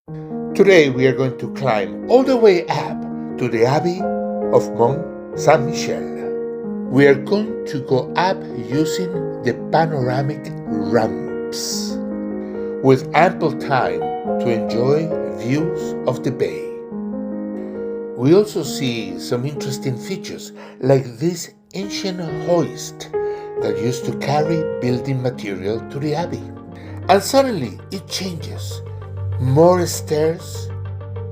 Today we are going to climb all the way up to the Abbey of Mont-St-Michel. We are going to go up using the panoramic ramps with ample time to enjoy views of the bay. We also see some interesting features like this ancient hoist that used to carry building material to the abbey. And suddenly it changes. More stairs,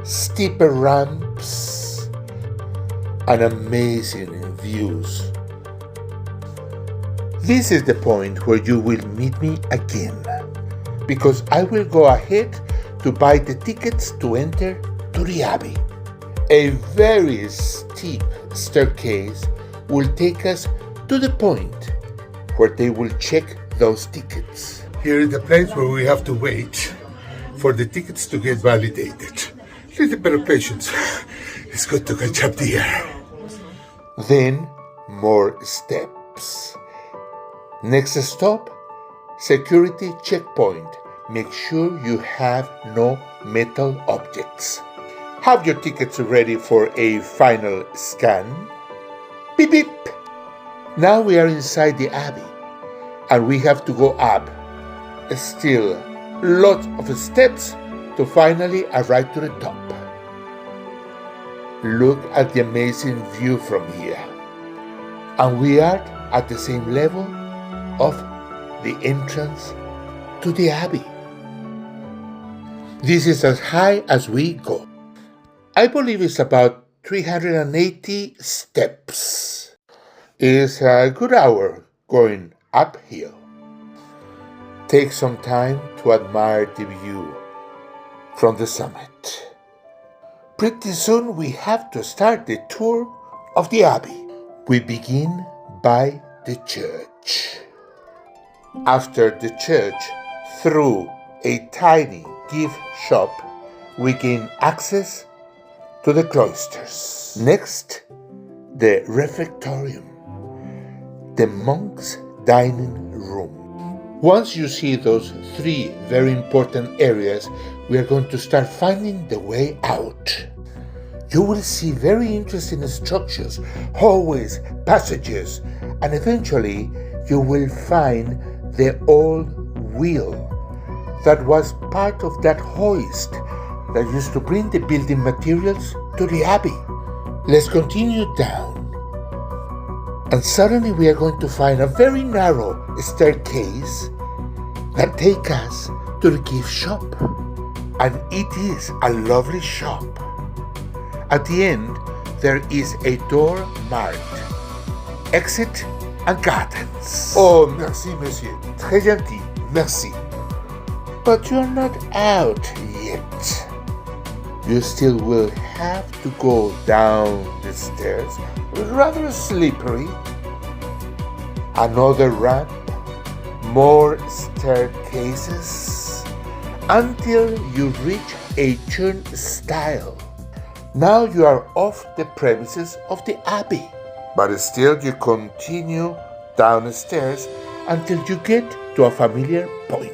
steeper ramps, and amazing views. This is the point where you will meet me again, because I will go ahead to buy the tickets to enter to the abbey. A very steep staircase will take us to the point where they will check those tickets. Here is the place where we have to wait for the tickets to get validated. Little bit of patience. It's good to catch up the air. Then more steps. Next stop, security checkpoint. Make sure you have no metal objects. Have your tickets ready for a final scan. Beep beep. Now we are inside the abbey and we have to go up. Still lots of steps to finally arrive to the top. Look at the amazing view from here. And we are at the same level of the entrance to the abbey. This is as high as we go. I believe it's about 380 steps. It's a good hour going uphill. Take some time to admire the view from the summit. Pretty soon we have to start the tour of the abbey. We begin by the church. After the church, through a tiny gift shop, we gain access to the cloisters. Next, the refectorium, the monks' dining room. Once you see those three very important areas, we are going to start finding the way out. You will see very interesting structures, hallways, passages, and eventually you will find the old wheel that was part of that hoist that used to bring the building materials to the abbey. Let's continue down. And suddenly we are going to find a very narrow staircase that takes us to the gift shop. And it is a lovely shop. At the end, there is a door marked Exit and Gardens. Oh, merci, monsieur. Très gentil. Merci. But you're not out yet. You still will have to go down the stairs, rather slippery. Another ramp, more staircases, until you reach a turnstile. Now you are off the premises of the abbey, but still you continue down the stairs until you get to a familiar point.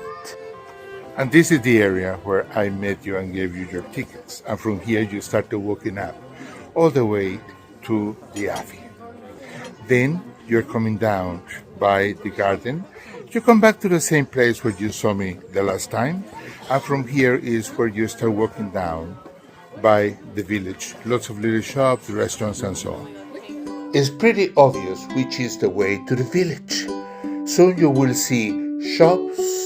And this is the area where I met you and gave you your tickets. And from here you start to walking up all the way to the abbey. Then you're coming down by the garden. You come back to the same place where you saw me the last time. And from here is where you start walking down by the village. Lots of little shops, restaurants, and so on. It's pretty obvious which is the way to the village. Soon you will see shops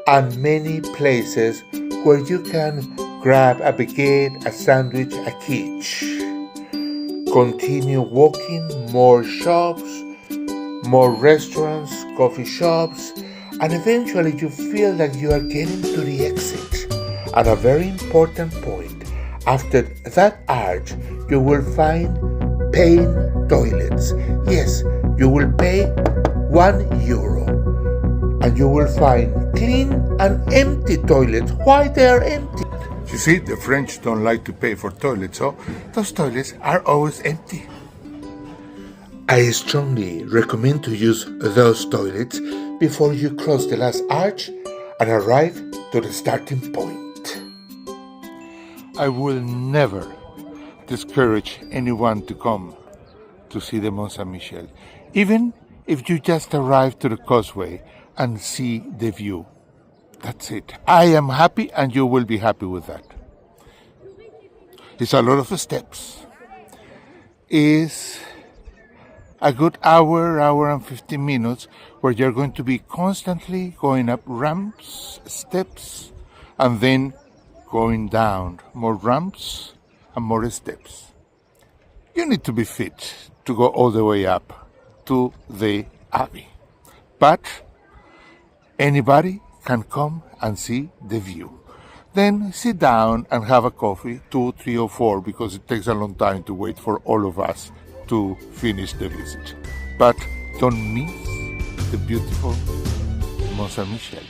and many places where you can grab a baguette, a sandwich, a quiche. Continue walking, more shops, more restaurants, coffee shops, and eventually you feel that you are getting to the exit. At a very important point, after that arch, you will find paying toilets. Yes, you will pay €1. And you will find clean and empty toilets. Why they are empty? You see, the French don't like to pay for toilets, so those toilets are always empty. I strongly recommend to use those toilets before you cross the last arch and arrive to the starting point. I will never discourage anyone to come to see the Mont-St-Michel, even if you just arrive to the causeway and see the view. That's it. I am happy and you will be happy with that. It's a lot of steps. It's a good hour and 15 minutes where you're going to be constantly going up ramps, steps, and then going down more ramps and more steps. You need to be fit to go all the way up to the Abbey. But anybody can come and see the view. Then sit down and have a coffee, 2, 3, or 4, because it takes a long time to wait for all of us to finish the visit. But don't miss the beautiful Mont-St-Michel.